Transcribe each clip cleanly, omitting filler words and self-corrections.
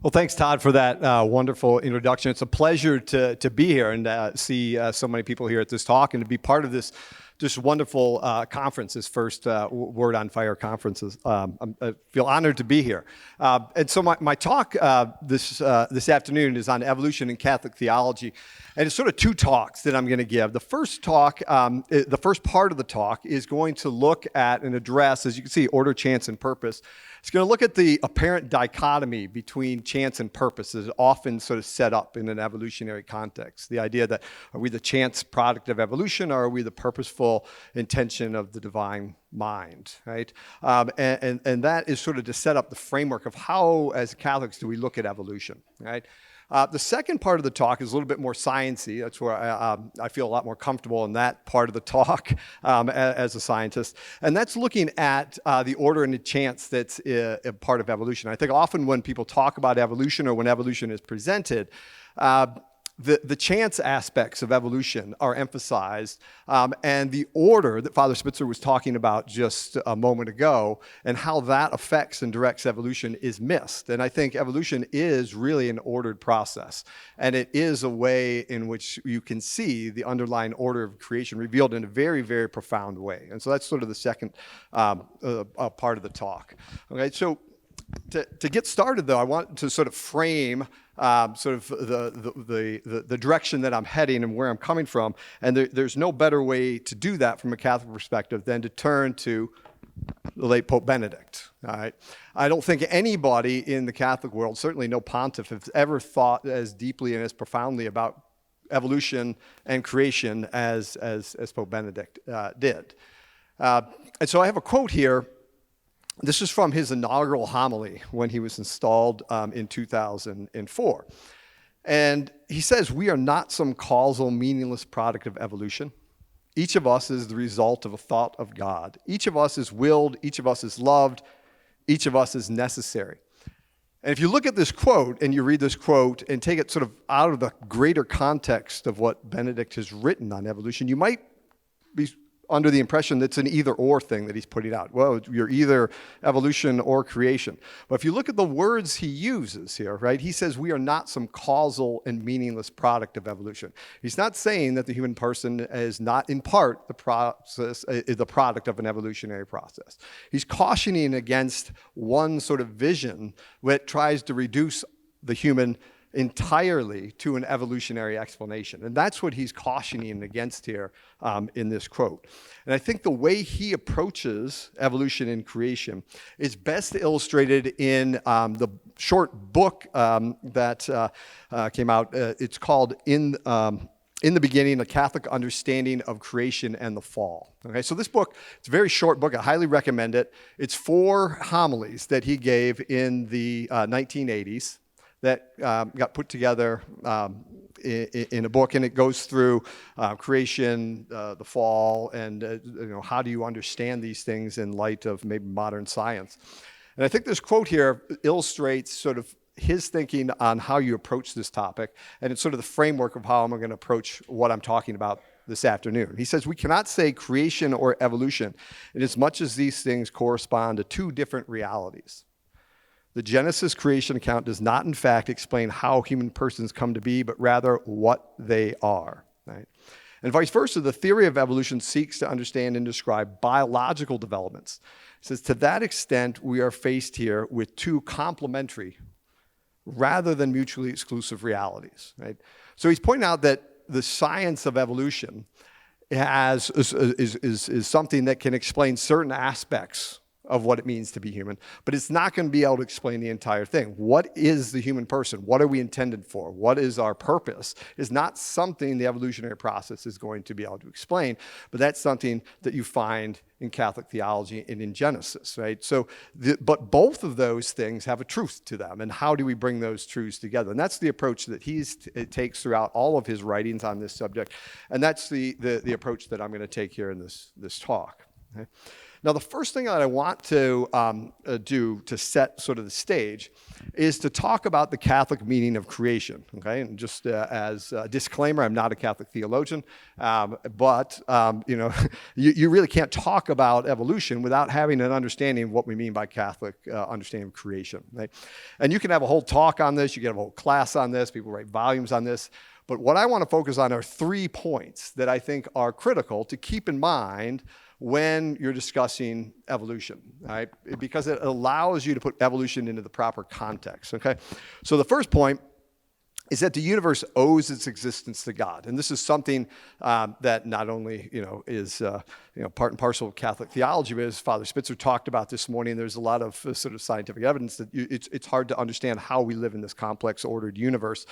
Well, thanks, Todd, for that wonderful introduction. It's a pleasure to be here and see so many people here at this talk and to be part of this wonderful conference, this first Word on Fire conference. I feel honored to be here. And so my talk this afternoon is on evolution in Catholic theology. And it's sort of two talks that I'm going to give. The first talk, the first part of the talk is going to look at and address, as you can see, order, chance, and purpose. It's going to look at the apparent dichotomy between chance and purpose as often sort of set up in an evolutionary context. The idea that are we the chance product of evolution or are we the purposeful intention of the divine mind, right? And that is sort of to set up the framework of how, as Catholics, do we look at evolution, right? The second part of the talk is a little bit more sciencey. That's where I feel a lot more comfortable in that part of the talk as a scientist. And that's looking at the order and the chance that's a part of evolution. I think often when people talk about evolution or when evolution is presented, the chance aspects of evolution are emphasized, and the order that Father Spitzer was talking about just a moment ago and how that affects and directs evolution is missed. And I think evolution is really an ordered process, and it is a way in which you can see the underlying order of creation revealed in a very, very profound way. And so that's sort of the second part of the talk. Okay, so to get started, though, I want to sort of frame sort of the direction that I'm heading and where I'm coming from. And there's no better way to do that from a Catholic perspective than to turn to the late Pope Benedict. All right, I don't think anybody in the Catholic world, certainly no pontiff, has ever thought as deeply and as profoundly about evolution and creation as Pope Benedict did. And so I have a quote here. This is from his inaugural homily when he was installed in 2004. And he says, "We are not some causal, meaningless product of evolution. Each of us is the result of a thought of God. Each of us is willed, each of us is loved, each of us is necessary." And if you look at this quote and you read this quote and take it sort of out of the greater context of what Benedict has written on evolution, you might be under the impression that it's an either-or thing that he's putting out. Well, you're either evolution or creation. But if you look at the words he uses here, right, he says we are not some causal and meaningless product of evolution. He's not saying that the human person is not in part the product of an evolutionary process. He's cautioning against one sort of vision that tries to reduce the human entirely to an evolutionary explanation. And that's what he's cautioning against here in this quote. And I think the way he approaches evolution and creation is best illustrated in the short book that came out. It's called In the Beginning, A Catholic Understanding of Creation and the Fall. Okay, so this book, it's a very short book. I highly recommend it. It's 4 homilies that he gave in the 1980s. That got put together in a book, and it goes through creation, the fall, and how do you understand these things in light of maybe modern science. And I think this quote here illustrates sort of his thinking on how you approach this topic, and it's sort of the framework of how I'm going to approach what I'm talking about this afternoon. He says, "We cannot say creation or evolution inasmuch as these things correspond to 2 different realities. The Genesis creation account does not, in fact, explain how human persons come to be, but rather what they are." Right? And vice versa, the theory of evolution seeks to understand and describe biological developments. It says, to that extent, we are faced here with 2 complementary rather than mutually exclusive realities. Right? So he's pointing out that the science of evolution is something that can explain certain aspects of what it means to be human, but it's not going to be able to explain the entire thing. What is the human person? What are we intended for? What is our purpose? Is not something the evolutionary process is going to be able to explain, but that's something that you find in Catholic theology and in Genesis, right? So, but both of those things have a truth to them, and how do we bring those truths together? And that's the approach that he takes throughout all of his writings on this subject, and that's the approach that I'm going to take here in this talk. Okay? Now, the first thing that I want to do to set sort of the stage is to talk about the Catholic meaning of creation, okay? And just as a disclaimer, I'm not a Catholic theologian, but you really can't talk about evolution without having an understanding of what we mean by Catholic understanding of creation, right? And you can have a whole talk on this, you can have a whole class on this, people write volumes on this, but what I want to focus on are 3 points that I think are critical to keep in mind when you're discussing evolution, right? Because it allows you to put evolution into the proper context, okay? So the first point is that the universe owes its existence to God. And this is something that not only, is, part and parcel of Catholic theology, but as Father Spitzer talked about this morning, there's a lot of sort of scientific evidence that it's hard to understand how we live in this complex, ordered universe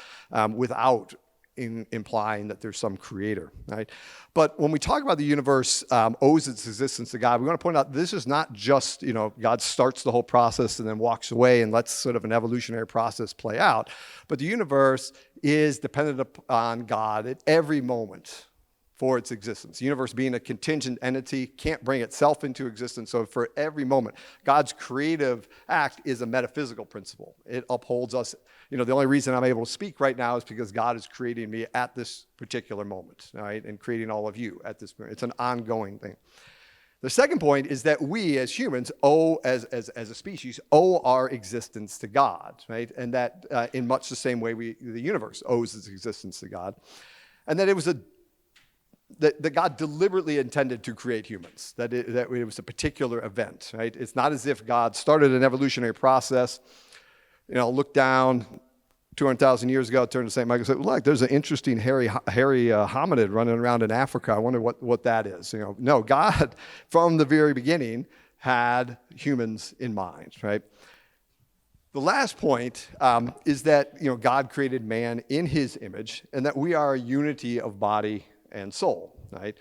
without implying that there's some creator, right? But when we talk about the universe owes its existence to God, we want to point out this is not just, God starts the whole process and then walks away and lets sort of an evolutionary process play out. But the universe is dependent upon God at every moment for its existence. The universe being a contingent entity can't bring itself into existence. So for every moment, God's creative act is a metaphysical principle. It upholds us. The only reason I'm able to speak right now is because God is creating me at this particular moment, right? And creating all of you at this moment. It's an ongoing thing. The second point is that we as humans owe, as a species, owe our existence to God, right? And that in much the same way the universe owes its existence to God. And that it was that God deliberately intended to create humans, that it was a particular event, right? It's not as if God started an evolutionary process, looked down 200,000 years ago, turned to St. Michael and said, look, there's an interesting hairy hominid running around in Africa. I wonder what that is. No, God, from the very beginning, had humans in mind, right? The last point is that, God created man in his image and that we are a unity of body and soul, right?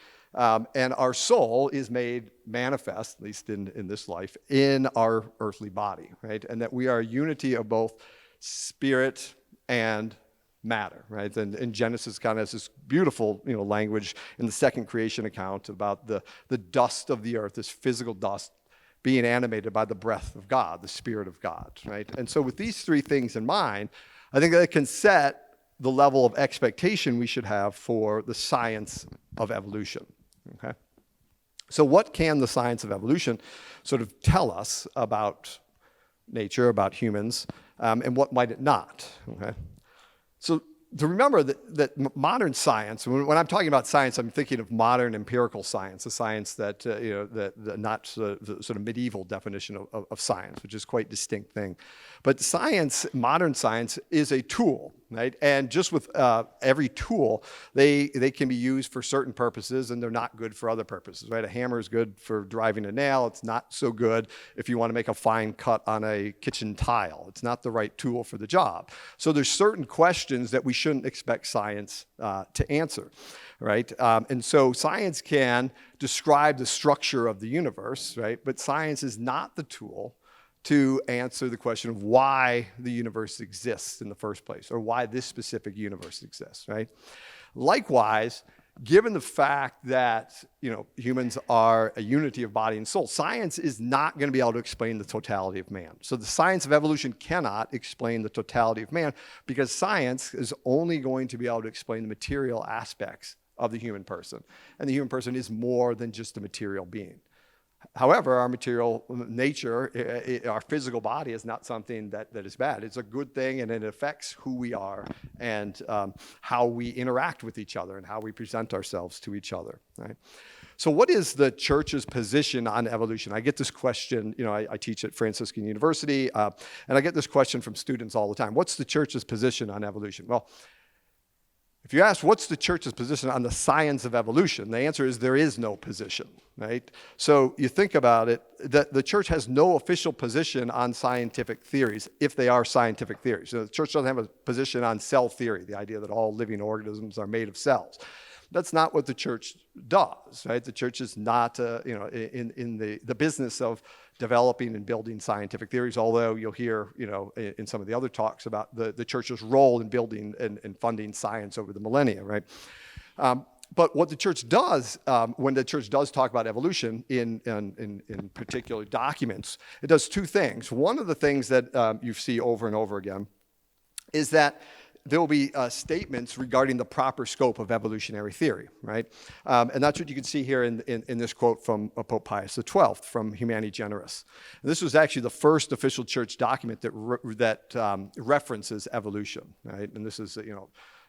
And our soul is made manifest, at least in this life, in our earthly body, right? And that we are a unity of both spirit and matter, right? And in Genesis kind of has this beautiful, language in the second creation account about the dust of the earth, this physical dust being animated by the breath of God, the Spirit of God, right? And so with these 3 things in mind, I think that it can set the level of expectation we should have for the science of evolution, okay? So what can the science of evolution sort of tell us about nature, about humans, and what might it not, okay? So to remember that modern science, when I'm talking about science, I'm thinking of modern empirical science, a science that, not the sort of medieval definition of science, which is quite a distinct thing. But science, modern science, is a tool, right? And just with every tool, they can be used for certain purposes and they're not good for other purposes, right? A hammer is good for driving a nail. It's not so good if you want to make a fine cut on a kitchen tile. It's not the right tool for the job. So there's certain questions that we shouldn't expect science to answer, right? And so science can describe the structure of the universe, right? But science is not the tool to answer the question of why the universe exists in the first place, or why this specific universe exists, right? Likewise, given the fact that humans are a unity of body and soul, science is not going to be able to explain the totality of man. So the science of evolution cannot explain the totality of man because science is only going to be able to explain the material aspects of the human person. And the human person is more than just a material being. However, our material nature, our physical body is not something that is bad. It's a good thing, and it affects who we are and how we interact with each other and how we present ourselves to each other, right? So what is the church's position on evolution? I get this question, I teach at Franciscan University, and I get this question from students all the time. What's the church's position on evolution? Well, if you ask what's the church's position on the science of evolution, the answer is there is no position, right? So you think about it, that the church has no official position on scientific theories, if they are scientific theories. So the church doesn't have a position on cell theory, the idea that all living organisms are made of cells. That's not what the church does, right? The church is not, in the business of developing and building scientific theories, although you'll hear, in some of the other talks about the church's role in building and funding science over the millennia, right? But what the church does, when the church does talk about evolution in particular documents, it does two things. One of the things that you see over and over again is that there will be statements regarding the proper scope of evolutionary theory, right? And that's what you can see here in this quote from Pope Pius XII from Humani Generis. And this was actually the first official church document that references evolution, right? And this is,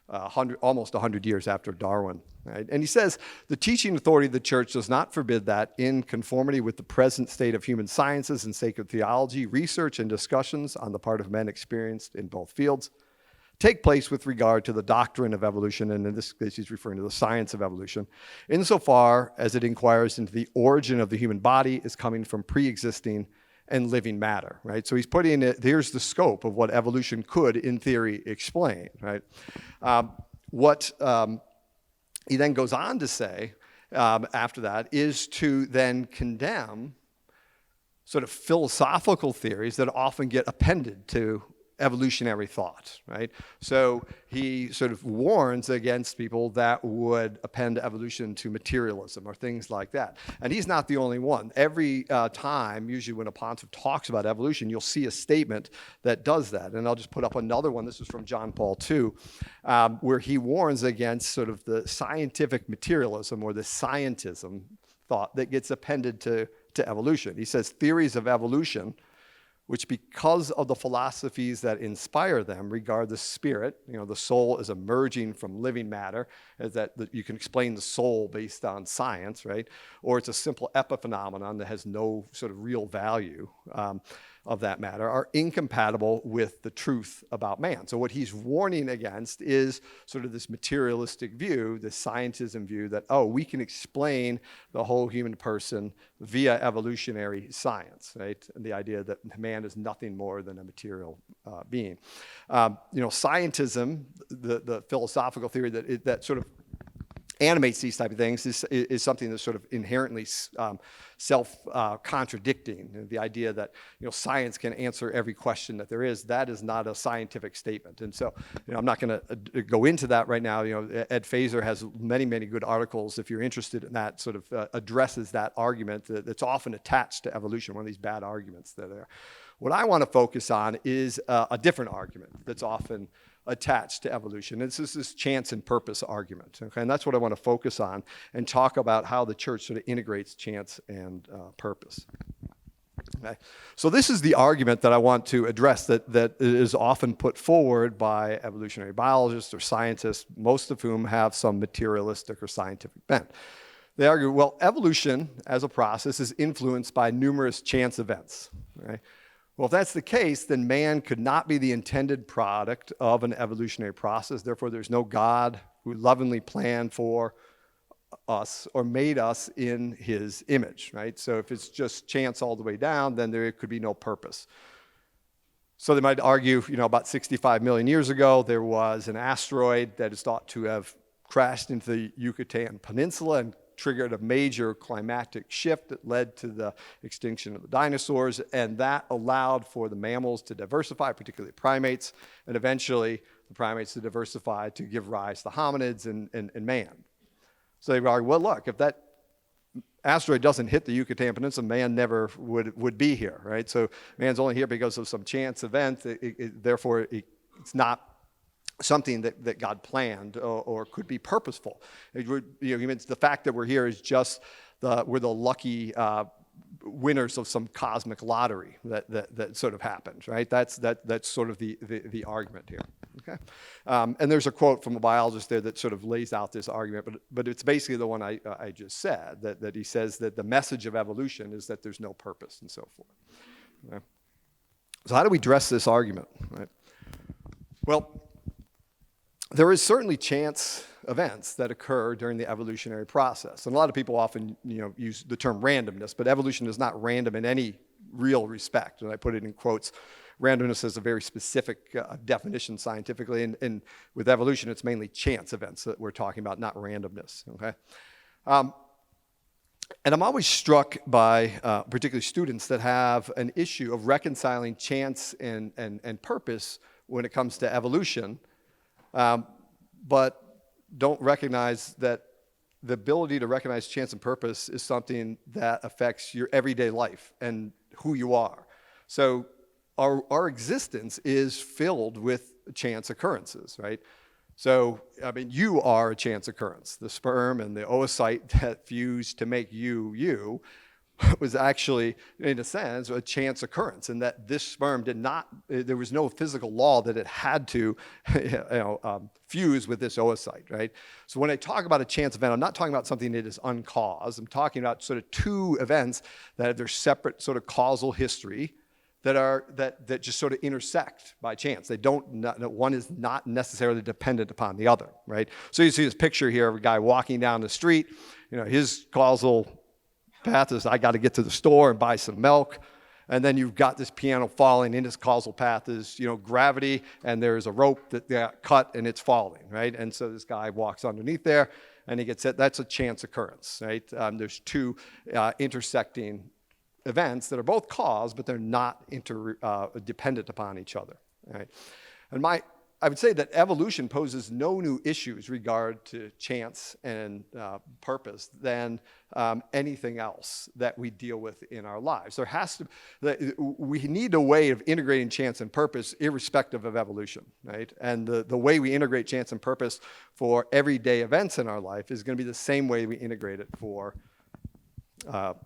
almost 100 years after Darwin, right? And he says, the teaching authority of the church does not forbid that, in conformity with the present state of human sciences and sacred theology, research and discussions on the part of men experienced in both fields take place with regard to the doctrine of evolution, and in this case he's referring to the science of evolution, insofar as it inquires into the origin of the human body is coming from pre-existing and living matter, right? So he's putting it, here's the scope of what evolution could, in theory, explain, right? What he then goes on to say after that is to then condemn sort of philosophical theories that often get appended to evolutionary thought, right? So he sort of warns against people that would append evolution to materialism or things like that. And he's not the only one. Every time, usually when a pontiff talks about evolution, you'll see a statement that does that. And I'll just put up another one. This is from John Paul II, where he warns against sort of the scientific materialism or the scientism thought that gets appended to evolution. He says theories of evolution, which because of the philosophies that inspire them regard the spirit, the soul is emerging from living matter, as that you can explain the soul based on science, right? Or it's a simple epiphenomenon that has no sort of real value of that matter, are incompatible with the truth about man. So what he's warning against is sort of this materialistic view, this scientism view that, we can explain the whole human person via evolutionary science, right? And the idea that man is nothing more than a material being. Scientism, the philosophical theory that sort of animates these type of things is something that's sort of inherently self-contradicting. The idea that science can answer every question that there is, that is not a scientific statement. And so I'm not going to go into that right now. Ed Feser has many, many good articles, if you're interested in that, sort of addresses that argument that's often attached to evolution, one of these bad arguments that are there. What I want to focus on is a different argument that's often attached to evolution. This is this chance and purpose argument, okay? And that's what I want to focus on and talk about how the church sort of integrates chance and purpose. Okay? So this is the argument that I want to address that is often put forward by evolutionary biologists or scientists, most of whom have some materialistic or scientific bent. They argue, well, evolution as a process is influenced by numerous chance events, right? Well, if that's the case, then man could not be the intended product of an evolutionary process. Therefore, there's no God who lovingly planned for us or made us in his image, right? So if it's just chance all the way down, then there could be no purpose. So they might argue, about 65 million years ago, there was an asteroid that is thought to have crashed into the Yucatan Peninsula and triggered a major climatic shift that led to the extinction of the dinosaurs, and that allowed for the mammals to diversify, particularly primates, and eventually the primates to diversify to give rise to hominids and man. So they argue, well, look, if that asteroid doesn't hit the Yucatan Peninsula, man never would be here, right? So man's only here because of some chance event. Therefore, it's not something that God planned or could be purposeful. The fact that we're here is just we're the lucky winners of some cosmic lottery that sort of happened, right? That's sort of the argument here. Okay, and there's a quote from a biologist there that sort of lays out this argument, but it's basically the one I just said, that he says that the message of evolution is that there's no purpose and so forth. Okay? So how do we address this argument? Right? Well, there is certainly chance events that occur during the evolutionary process. And a lot of people often use the term randomness, but evolution is not random in any real respect. And I put it in quotes. Randomness is a very specific definition scientifically, and with evolution, it's mainly chance events that we're talking about, not randomness, okay? And I'm always struck by particularly students that have an issue of reconciling chance and purpose when it comes to evolution, but don't recognize that the ability to recognize chance and purpose is something that affects your everyday life and who you are. So our existence is filled with chance occurrences, right? So, I mean, you are a chance occurrence. The sperm and the oocyte that fused to make you was actually, in a sense, a chance occurrence, and that this sperm did not, there was no physical law that it had to fuse with this oocyte, right? So when I talk about a chance event, I'm not talking about something that is uncaused. I'm talking about sort of two events that have their separate sort of causal history that just sort of intersect by chance. They don't, one is not necessarily dependent upon the other, right? So you see this picture here of a guy walking down the street. His causal path is, I got to get to the store and buy some milk. And then you've got this piano falling, and his causal path is, gravity, and there's a rope that got cut and it's falling, right? And so this guy walks underneath there and he gets hit. That's a chance occurrence, right? There's two intersecting events that are both caused, but they're not dependent upon each other, right? And I would say that evolution poses no new issues regard to chance and purpose than anything else that we deal with in our lives. We need a way of integrating chance and purpose irrespective of evolution, right? And the way we integrate chance and purpose for everyday events in our life is going to be the same way we integrate it for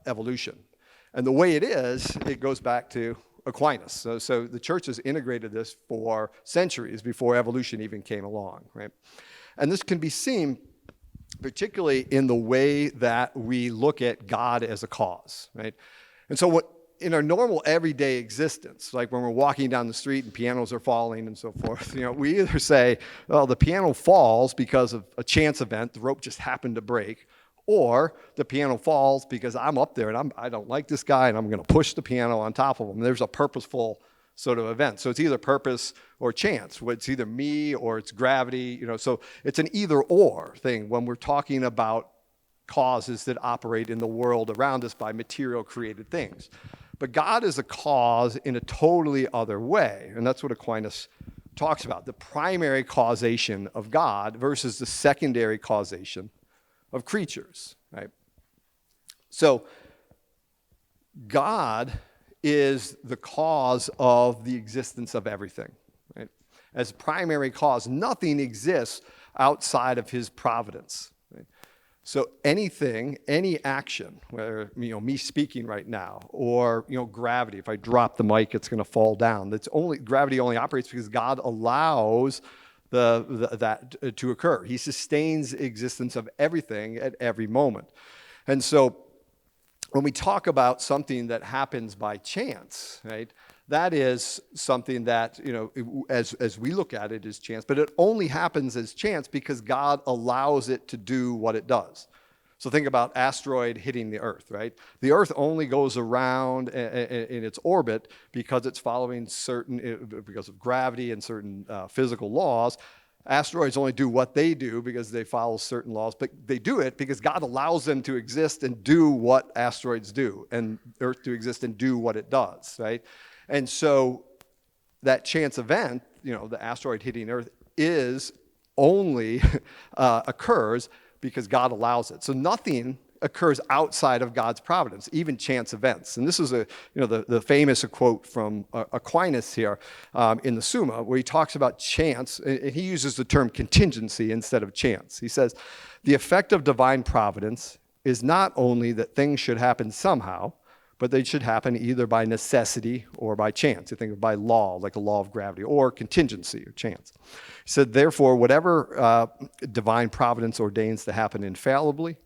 evolution. And the way it goes back to Aquinas. So the church has integrated this for centuries before evolution even came along, right? And this can be seen particularly in the way that we look at God as a cause, right? And so in our normal everyday existence, like when we're walking down the street and pianos are falling and so forth, we either say, well, the piano falls because of a chance event, the rope just happened to break, or the piano falls because I'm up there and I don't like this guy and I'm going to push the piano on top of him. There's a purposeful sort of event. So it's either purpose or chance. It's either me or it's gravity. So it's an either or thing when we're talking about causes that operate in the world around us by material created things. But God is a cause in a totally other way. And that's what Aquinas talks about. The primary causation of God versus the secondary causation of creatures, right? So God is the cause of the existence of everything, right? As primary cause, nothing exists outside of his providence, right? So anything, any action, whether me speaking right now, or gravity, if I drop the mic, it's going to fall down. Gravity only operates because God allows that to occur. He sustains the existence of everything at every moment. And so when we talk about something that happens by chance, right, that is something that, as we look at it, is chance, but it only happens as chance because God allows it to do what it does. So think about asteroid hitting the Earth, right? The Earth only goes around in its orbit because it's following because of gravity and certain physical laws. Asteroids only do what they do because they follow certain laws, but they do it because God allows them to exist and do what asteroids do, and Earth to exist and do what it does, right? And so that chance event, the asteroid hitting Earth, is only occurs because God allows it. So nothing occurs outside of God's providence, even chance events. And this is the famous quote from Aquinas here in the Summa, where he talks about chance, and he uses the term contingency instead of chance. He says, the effect of divine providence is not only that things should happen somehow, but they should happen either by necessity or by chance. You think of by law, like a law of gravity, or contingency or chance. He said, therefore, whatever divine providence ordains to happen infallibly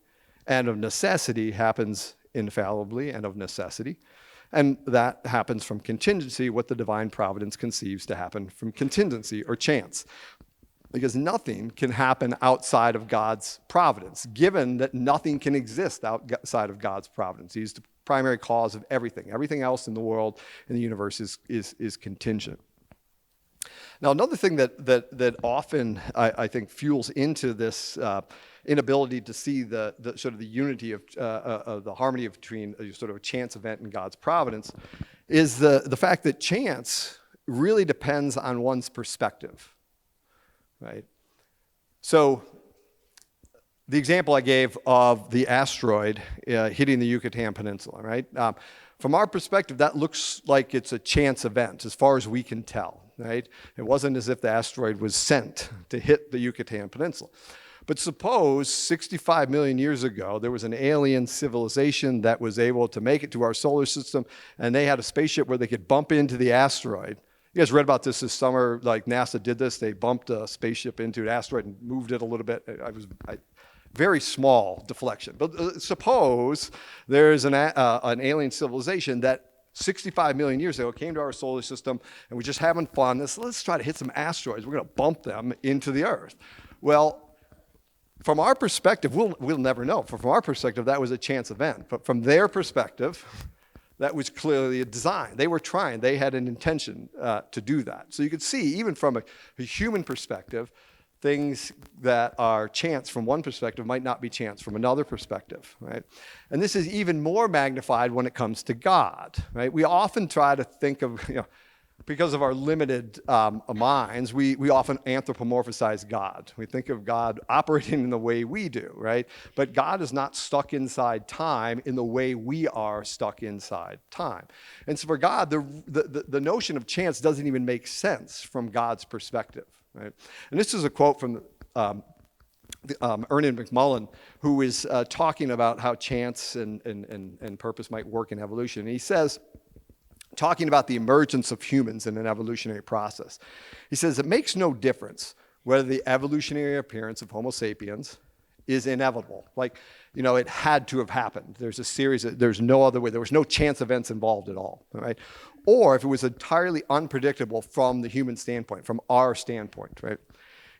and of necessity happens infallibly and of necessity. And that happens from contingency, what the divine providence conceives to happen from contingency or chance. Because nothing can happen outside of God's providence, given that nothing can exist outside of God's providence. He's the primary cause of everything. Everything else in the world and the universe is contingent. Now, another thing that often I think fuels into this inability to see the sort of the unity of the harmony between sort of a chance event and God's providence is the fact that chance really depends on one's perspective, right? So the example I gave of the asteroid hitting the Yucatan Peninsula, right? From our perspective, that looks like it's a chance event as far as we can tell, right? It wasn't as if the asteroid was sent to hit the Yucatan Peninsula. But suppose 65 million years ago, there was an alien civilization that was able to make it to our solar system, and they had a spaceship where they could bump into the asteroid. You guys read about this summer, like NASA did this. They bumped a spaceship into an asteroid and moved it a little bit. Very small deflection. But suppose there's an alien civilization that 65 million years ago came to our solar system, and we're just having fun. Let's try to hit some asteroids. We're going to bump them into the Earth. Well, from our perspective, we'll never know. From our perspective, that was a chance event. But from their perspective, that was clearly a design. They were trying. They had an intention to do that. So you could see, even from a human perspective, things that are chance from one perspective might not be chance from another perspective, right? And this is even more magnified when it comes to God, right? We often try to think of, because of our limited minds, we often anthropomorphize God. We think of God operating in the way we do, right? But God is not stuck inside time in the way we are stuck inside time. And so for God, the notion of chance doesn't even make sense from God's perspective, right? And this is a quote from Ernest McMullen, who is talking about how chance and purpose might work in evolution. And he says, talking about the emergence of humans in an evolutionary process, he says, it makes no difference whether the evolutionary appearance of Homo sapiens is inevitable. Like, it had to have happened. There's a series, there's no other way. There was no chance events involved at all, right? Or if it was entirely unpredictable from the human standpoint, from our standpoint, right?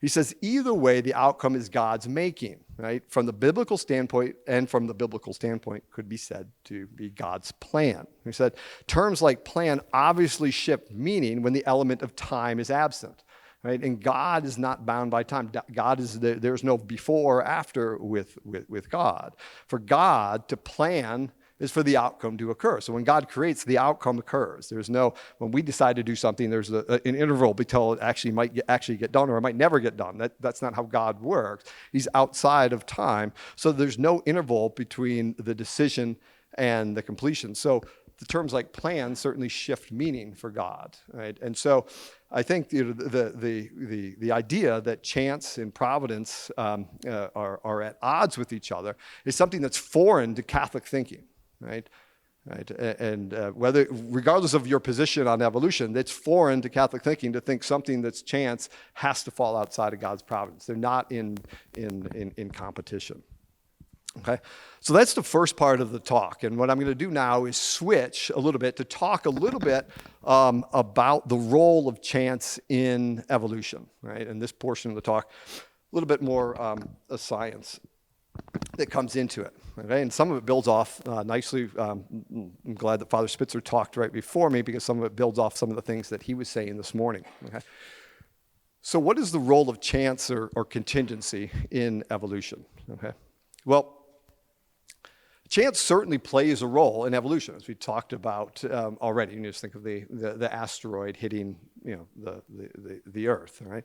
He says, either way, the outcome is God's making, right? From the biblical standpoint, and from the biblical standpoint could be said to be God's plan. He said, terms like plan obviously shift meaning when the element of time is absent, right? And God is not bound by time. God is there's no before or after with God. For God to plan is for the outcome to occur. So when God creates, the outcome occurs. There's no, when we decide to do something, there's an interval until it actually might get done, or it might never get done. That's not how God works. He's outside of time. So there's no interval between the decision and the completion. So the terms like plan certainly shift meaning for God, right? And so I think the idea that chance and providence are at odds with each other is something that's foreign to Catholic thinking. Right, and regardless of your position on evolution, it's foreign to Catholic thinking to think something that's chance has to fall outside of God's providence. They're not in competition. Okay, so that's the first part of the talk, and what I'm going to do now is switch a little bit to talk a little bit about the role of chance in evolution. Right, and this portion of the talk, a little bit more a science that comes into it. Okay? And some of it builds off nicely. I'm glad that Father Spitzer talked right before me, because some of it builds off some of the things that he was saying this morning. Okay? So what is the role of chance or contingency in evolution? Okay? Well, chance certainly plays a role in evolution, as we talked about already. You just think of the asteroid hitting the Earth, right?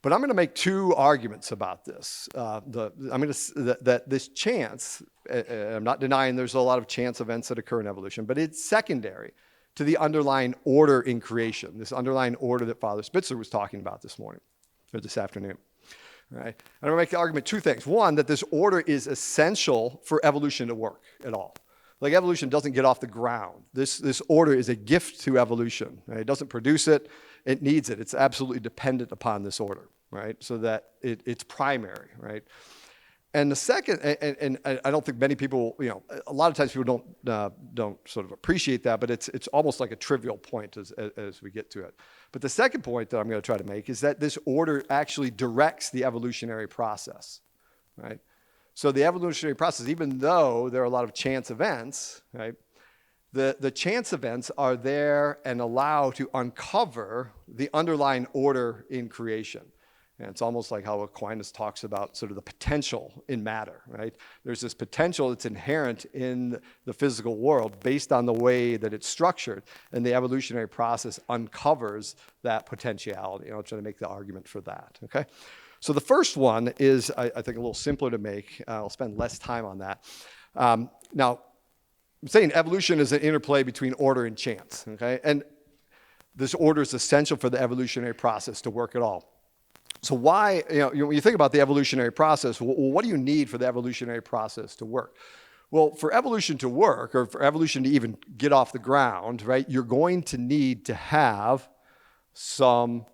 But I'm going to make two arguments about this. That this chance, I'm not denying there's a lot of chance events that occur in evolution, but it's secondary to the underlying order in creation, this underlying order that Father Spitzer was talking about this morning, or this afternoon. All right? I'm going to make the argument two things. One, that this order is essential for evolution to work at all. Like, evolution doesn't get off the ground. This order is a gift to evolution. Right? It doesn't produce it. It needs it. It's absolutely dependent upon this order, right? So that it's primary, right? And the second, and I don't think many people, a lot of times people don't sort of appreciate that, but it's almost like a trivial point as we get to it. But the second point that I'm going to try to make is that this order actually directs the evolutionary process, right? So the evolutionary process, even though there are a lot of chance events, right? The chance events are there and allow to uncover the underlying order in creation. And it's almost like how Aquinas talks about sort of the potential in matter, right? There's this potential that's inherent in the physical world based on the way that it's structured, and the evolutionary process uncovers that potentiality. I'll try to make the argument for that, okay? So the first one is, I think, a little simpler to make. I'll spend less time on that. Now, I'm saying evolution is an interplay between order and chance, okay? And this order is essential for the evolutionary process to work at all. So why, when you think about the evolutionary process, what do you need for the evolutionary process to work? Well, for evolution to work, or for evolution to even get off the ground, right, you're going to need to have some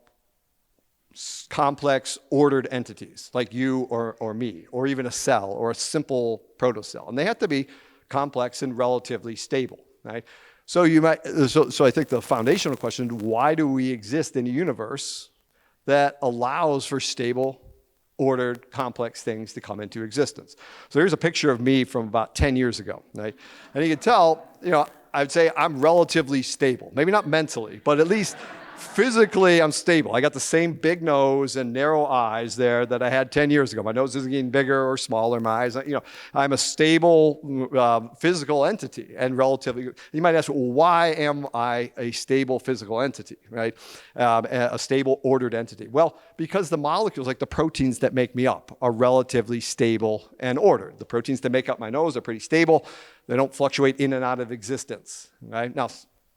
complex ordered entities, like you or me, or even a cell, or a simple protocell. And they have to be complex and relatively stable, right? So I think the foundational question, why do we exist in a universe that allows for stable, ordered, complex things to come into existence? So here's a picture of me from about 10 years ago, right? And you can tell, I'd say I'm relatively stable. Maybe not mentally, but at least physically I'm stable. I got the same big nose and narrow eyes there that I had 10 years ago. My nose isn't getting bigger or smaller. My eyes, I'm a stable physical entity and relatively. You might ask, well, why am I a stable physical entity, right? A stable ordered entity. Well, because the molecules, like the proteins that make me up, are relatively stable and ordered. The proteins that make up my nose are pretty stable. They don't fluctuate in and out of existence, right? Now,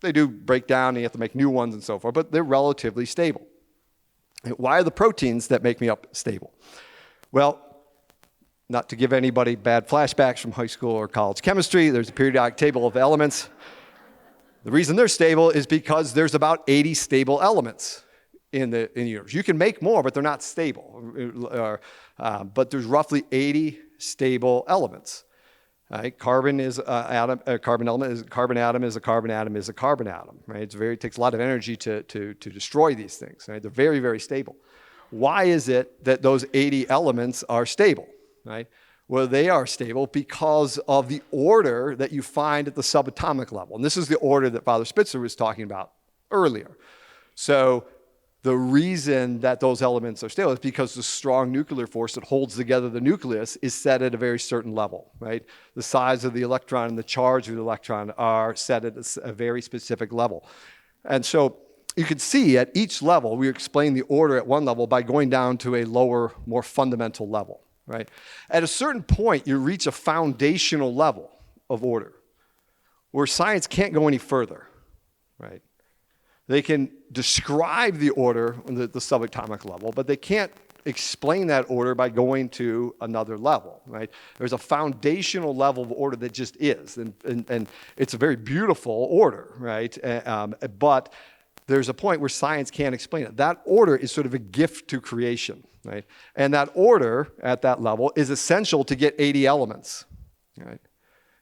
they do break down and you have to make new ones and so forth, but they're relatively stable. Why are the proteins that make me up stable? Well, not to give anybody bad flashbacks from high school or college chemistry, there's a periodic table of elements. The reason they're stable is because there's about 80 stable elements in the universe. You can make more, but they're not stable. But there's roughly 80 stable elements. Right? Carbon is atom. A carbon element is a carbon atom. Is a carbon atom. Is a carbon atom. Right? It takes a lot of energy to destroy these things. Right? They're very, very stable. Why is it that those 80 elements are stable? Right? Well, they are stable because of the order that you find at the subatomic level, and this is the order that Father Spitzer was talking about earlier. So the reason that those elements are stable is because the strong nuclear force that holds together the nucleus is set at a very certain level, right? The size of the electron and the charge of the electron are set at a very specific level. And so you can see at each level, we explain the order at one level by going down to a lower, more fundamental level, right? At a certain point, you reach a foundational level of order where science can't go any further, right? They can describe the order on the subatomic level, but they can't explain that order by going to another level, right? There's a foundational level of order that just is, and it's a very beautiful order, right? But there's a point where science can't explain it. That order is sort of a gift to creation, right? And that order at that level is essential to get 80 elements, right?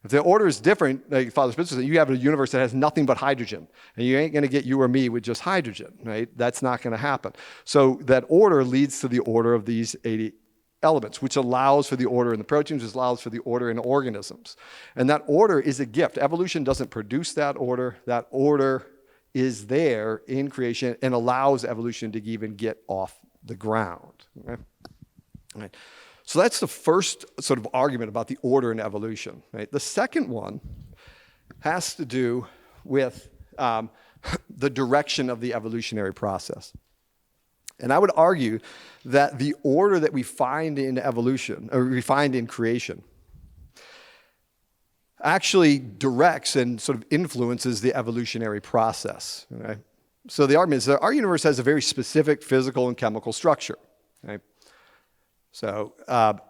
If the order is different, like Father Spitzer said, you have a universe that has nothing but hydrogen, and you ain't going to get you or me with just hydrogen, right? That's not going to happen. So that order leads to the order of these 80 elements, which allows for the order in the proteins, which allows for the order in organisms. And that order is a gift. Evolution doesn't produce that order. That order is there in creation and allows evolution to even get off the ground. Okay? All right. So that's the first sort of argument about the order in evolution. Right? The second one has to do with the direction of the evolutionary process. And I would argue that the order that we find in evolution, or we find in creation, actually directs and sort of influences the evolutionary process. Okay? So the argument is that our universe has a very specific physical and chemical structure. Okay? So,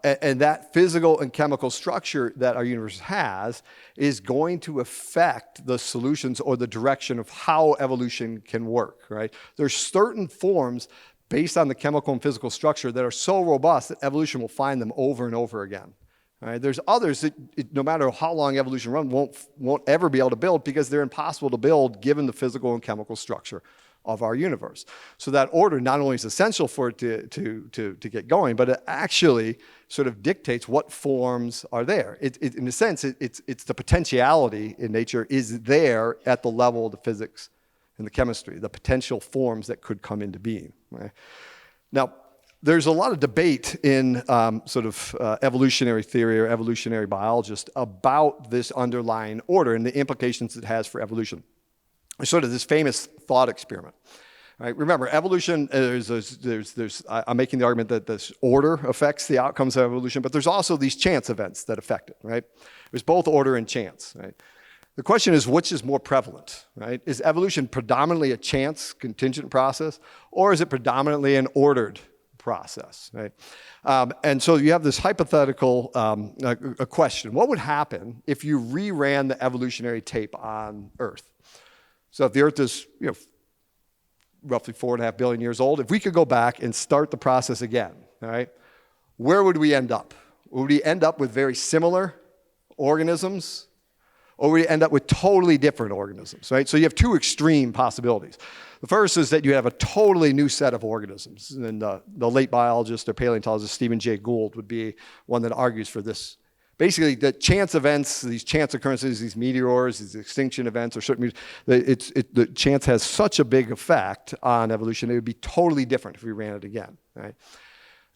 and that physical and chemical structure that our universe has is going to affect the solutions or the direction of how evolution can work, right? There's certain forms based on the chemical and physical structure that are so robust that evolution will find them over and over again. Right? There's others that, no matter how long evolution runs, won't ever be able to build because they're impossible to build given the physical and chemical structure of our universe. So that order not only is essential for it to get going, but it actually sort of dictates what forms are there. In a sense, it's the potentiality in nature is there at the level of the physics and the chemistry, the potential forms that could come into being. Right? Now, there's a lot of debate in evolutionary theory or evolutionary biologists about this underlying order and the implications it has for evolution. It's sort of this famous thought experiment. right? Remember, evolution, I'm making the argument that this order affects the outcomes of evolution, but there's also these chance events that affect it, right? There's both order and chance, right? The question is, which is more prevalent, right? Is evolution predominantly a chance, contingent process, or is it predominantly an ordered process, right? And so you have this hypothetical a question. What would happen if you reran the evolutionary tape on Earth? So if the Earth is, roughly 4.5 billion years old, if we could go back and start the process again, all right, where would we end up? Would we end up with very similar organisms, or would we end up with totally different organisms, right? So you have two extreme possibilities. The first is that you have a totally new set of organisms, and the late biologist or paleontologist Stephen Jay Gould would be one that argues for this. Basically, the chance events, these chance occurrences, these meteors, these extinction events, or certain, the chance has such a big effect on evolution, it would be totally different if we ran it again, right?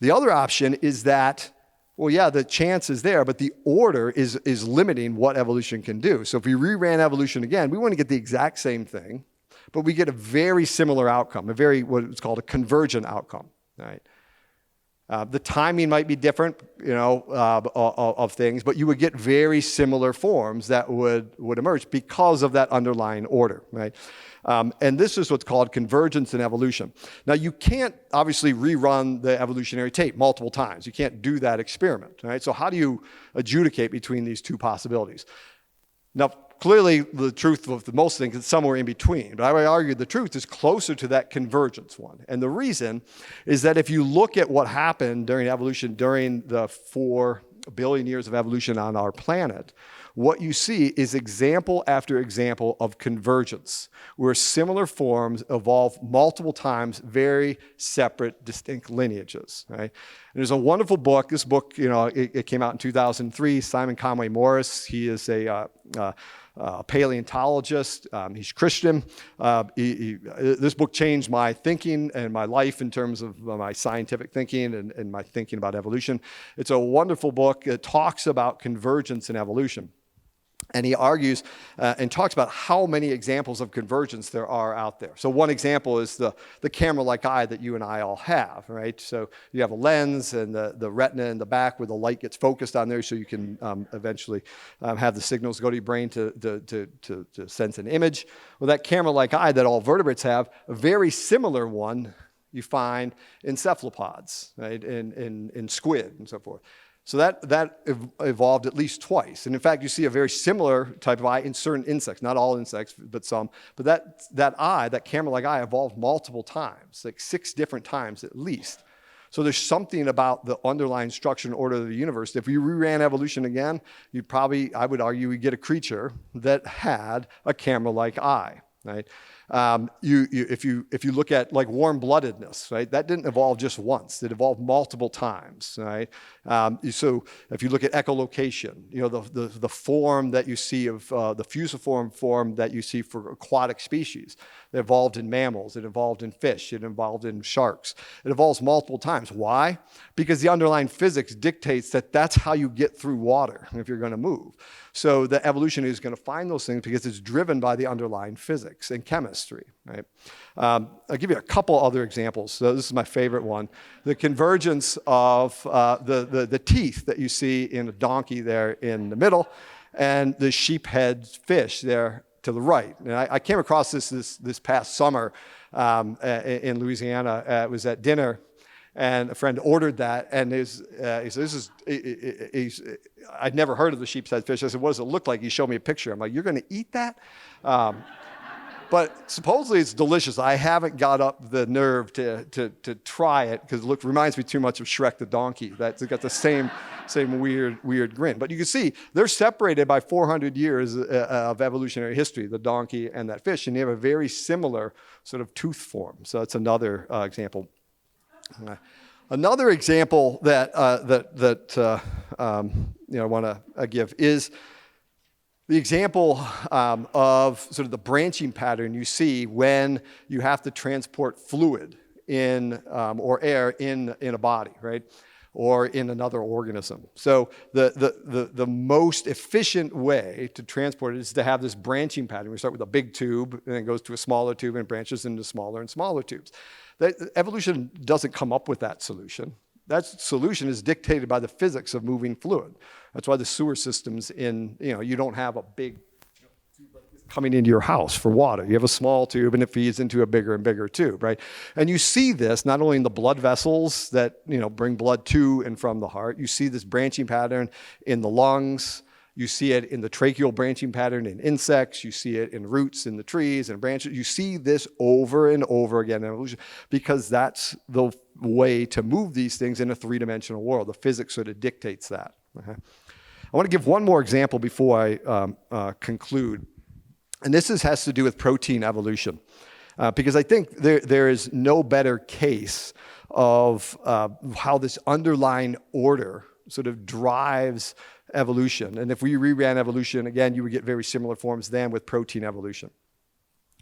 The other option is that, well, yeah, the chance is there, but the order is limiting what evolution can do. So if we reran evolution again, we want to get the exact same thing, but we get a very similar outcome, what is called a convergent outcome, right? The timing might be different, of things, but you would get very similar forms that would emerge because of that underlying order, right? And this is what's called convergence in evolution. Now, you can't obviously rerun the evolutionary tape multiple times. You can't do that experiment, right? So how do you adjudicate between these two possibilities? Now, clearly, the truth of most things is somewhere in between. But I would argue the truth is closer to that convergence one. And the reason is that if you look at what happened during evolution, during the 4 billion years of evolution on our planet, what you see is example after example of convergence, where similar forms evolve multiple times, very separate, distinct lineages, right? And there's a wonderful book. This book, it came out in 2003. Simon Conway Morris, he is a paleontologist. He's Christian. This book changed my thinking and my life in terms of my scientific thinking and my thinking about evolution. It's a wonderful book that talks about convergence and evolution. And he argues and talks about how many examples of convergence there are out there. So one example is the camera-like eye that you and I all have, right? So you have a lens and the retina in the back where the light gets focused on there so you can eventually have the signals go to your brain to sense an image. Well, that camera-like eye that all vertebrates have, a very similar one you find in cephalopods, right? In squid and so forth. So that evolved at least twice. And in fact, you see a very similar type of eye in certain insects, not all insects, but some. But that eye, that camera-like eye, evolved multiple times, like 6 different times at least. So there's something about the underlying structure and order of the universe. If you reran evolution again, I would argue, we'd get a creature that had a camera-like eye, right? If you look at like warm-bloodedness, right, that didn't evolve just once. It evolved multiple times, right? So if you look at echolocation, the form that you see of the fusiform form that you see for aquatic species, it evolved in mammals, it evolved in fish, it evolved in sharks. It evolves multiple times. Why? Because the underlying physics dictates that that's how you get through water if you're going to move. So the evolution is going to find those things because it's driven by the underlying physics and chemistry, right? I'll give you a couple other examples. So this is my favorite one. The convergence of the teeth that you see in a donkey there in the middle and the sheephead fish there to the right. And I came across this past summer in Louisiana. It was at dinner. And a friend ordered that, and he said, I'd never heard of the sheep's head fish. I said, what does it look like? He showed me a picture. I'm like, you're going to eat that? But supposedly it's delicious. I haven't got up the nerve to try it because it reminds me too much of Shrek the donkey. It's got the same weird grin. But you can see they're separated by 400 years of evolutionary history, the donkey and that fish, and they have a very similar sort of tooth form. So that's another example. Another example that I want to give is the example of sort of the branching pattern you see when you have to transport fluid or air in a body, right? or in another organism. So the most efficient way to transport it is to have this branching pattern. We start with a big tube, and it goes to a smaller tube, and it branches into smaller and smaller tubes. Evolution doesn't come up with that solution. That solution is dictated by the physics of moving fluid. That's why the sewer systems you don't have a big tube like this coming into your house for water. You have a small tube and it feeds into a bigger and bigger tube, right? And you see this not only in the blood vessels that, bring blood to and from the heart. You see this branching pattern in the lungs. You see it in the tracheal branching pattern in insects. You see it in roots in the trees and branches. You see this over and over again in evolution because that's the way to move these things in a three-dimensional world. The physics sort of dictates that. Okay? I want to give one more example before I conclude. And this has to do with protein evolution. Because I think there is no better case of how this underlying order sort of drives evolution. And if we reran evolution, again, you would get very similar forms than with protein evolution.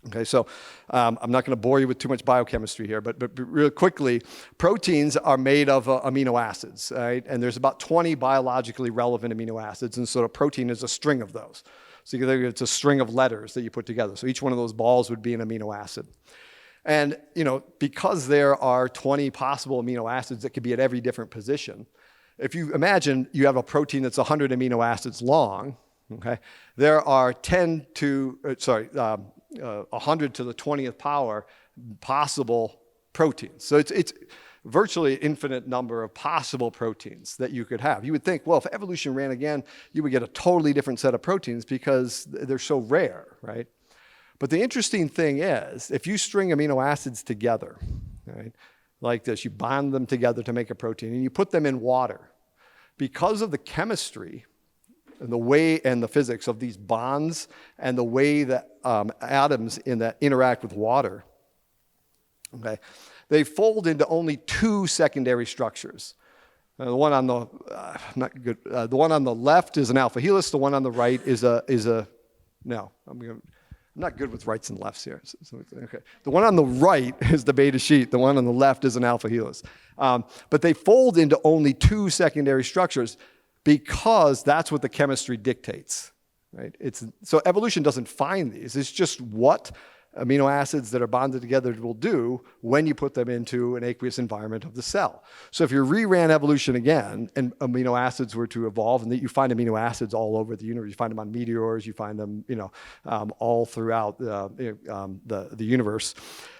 Okay, so I'm not going to bore you with too much biochemistry here, but real quickly, proteins are made of amino acids, right? And there's about 20 biologically relevant amino acids, and so a protein is a string of those. So it's a string of letters that you put together. So each one of those balls would be an amino acid. And because there are 20 possible amino acids that could be at every different position, if you imagine you have a protein that's 100 amino acids long, okay, there are 100 to the 20th power possible proteins. So it's virtually an infinite number of possible proteins that you could have. You would think, well, if evolution ran again, you would get a totally different set of proteins because they're so rare, right? But the interesting thing is, if you string amino acids together, right, like this, you bond them together to make a protein, and you put them in water, because of the chemistry and the way and the physics of these bonds and the way that atoms in that interact with water, okay, they fold into only two secondary structures. The one on the the one on the left is an alpha helix. The one on the right is a no. I'm not good with rights and lefts here. Okay. The one on the right is the beta sheet. The one on the left is an alpha helix. But they fold into only two secondary structures because that's what the chemistry dictates. Right? So evolution doesn't find these. It's just what amino acids that are bonded together will do when you put them into an aqueous environment of the cell. So if you reran evolution again and amino acids were to evolve, and that you find amino acids all over the universe, you find them on meteors, you find them all throughout the universe.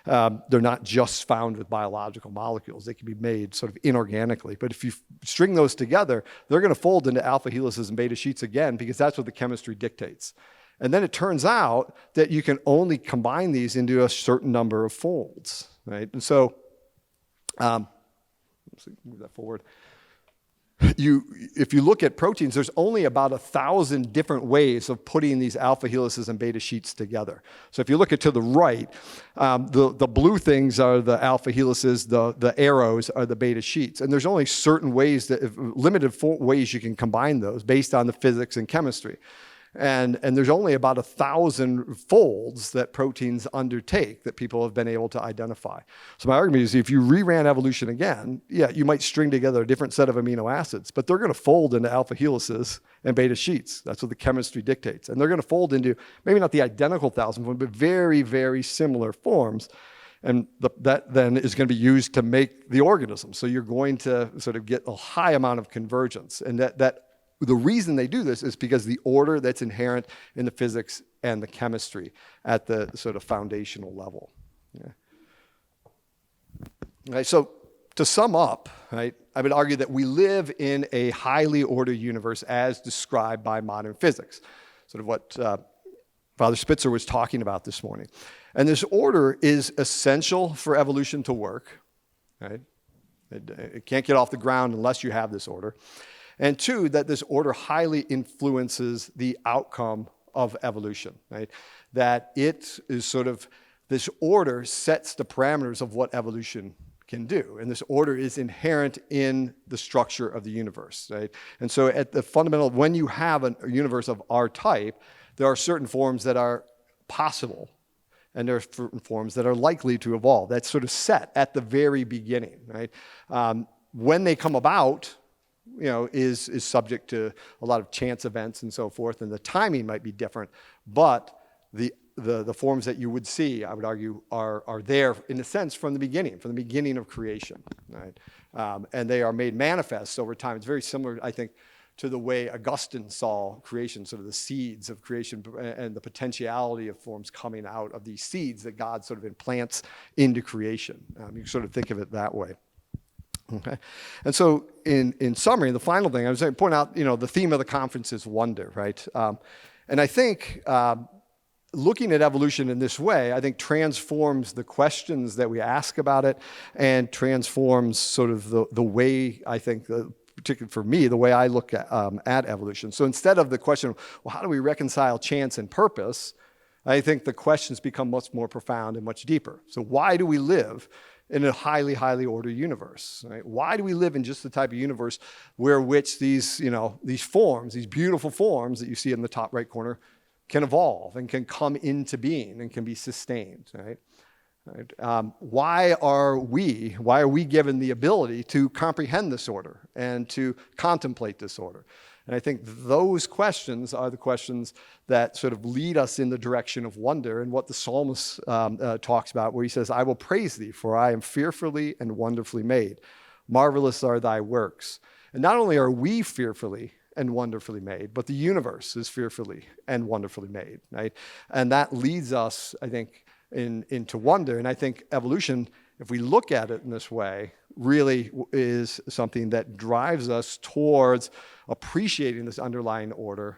They're not just found with biological molecules. They can be made sort of inorganically. But if you string those together, they're going to fold into alpha helices and beta sheets again because that's what the chemistry dictates. And then it turns out that you can only combine these into a certain number of folds, right? And so, let's move that forward. If you look at proteins, there's only about 1,000 different ways of putting these alpha helices and beta sheets together. So if you look at to the right, the blue things are the alpha helices, the arrows are the beta sheets. And there's only certain ways, limited ways you can combine those based on the physics and chemistry. And there's only about 1,000 folds that proteins undertake that people have been able to identify. So my argument is if you reran evolution again, yeah, you might string together a different set of amino acids, but they're going to fold into alpha helices and beta sheets. That's what the chemistry dictates. And they're going to fold into maybe not the identical 1,000 forms, but very, very similar forms. And that then is going to be used to make the organism. So you're going to sort of get a high amount of convergence. And that the reason they do this is because the order that's inherent in the physics and the chemistry at the sort of foundational level. Yeah. Right, so to sum up, right, I would argue that we live in a highly ordered universe as described by modern physics, sort of what Father Spitzer was talking about this morning. And this order is essential for evolution to work. Right? It can't get off the ground unless you have this order. And two, that this order highly influences the outcome of evolution, right? That it is sort of, this order sets the parameters of what evolution can do. And this order is inherent in the structure of the universe, right? And so at the fundamental, when you have a universe of our type, there are certain forms that are possible, and there are certain forms that are likely to evolve. That's sort of set at the very beginning, right? when they come about, is subject to a lot of chance events and so forth, and the timing might be different, but the forms that you would see, I would argue, are there in a sense from the beginning of creation, right? And they are made manifest over time. It's very similar, I think, to the way Augustine saw creation, sort of the seeds of creation and the potentiality of forms coming out of these seeds that God sort of implants into creation. You can sort of think of it that way. Okay, and so in summary, the final thing I was going to point out, the theme of the conference is wonder, right? And I think looking at evolution in this way, I think transforms the questions that we ask about it, and transforms sort of the way I think, particularly for me, the way I look at evolution. So instead of the question, well, how do we reconcile chance and purpose? I think the questions become much more profound and much deeper. So why do we live in a highly, highly ordered universe? Right? Why do we live in just the type of universe where which these forms, these beautiful forms that you see in the top right corner, can evolve and can come into being and can be sustained? Right? Why are we given the ability to comprehend this order and to contemplate this order? And I think those questions are the questions that sort of lead us in the direction of wonder, and what the psalmist talks about, where he says, I will praise thee, for I am fearfully and wonderfully made. Marvelous are thy works. And not only are we fearfully and wonderfully made, but the universe is fearfully and wonderfully made, right? And that leads us, I think, into wonder. And I think evolution, if we look at it in this way, really is something that drives us towards appreciating this underlying order,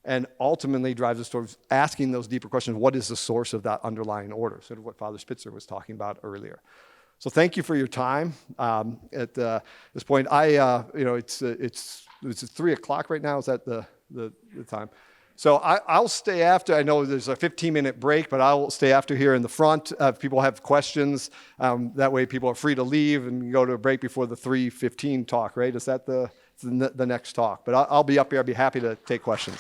and ultimately drives us towards asking those deeper questions. What is the source of that underlying order? Sort of what Father Spitzer was talking about earlier. So thank you for your time. At this point, it's 3 o'clock right now. Is that the time? So I'll stay after. I know there's a 15-minute break, but I'll stay after here in the front. If people have questions, that way people are free to leave and go to a break before the 3:15 talk, right? Is that the next talk? But I'll be up here. I'll be happy to take questions.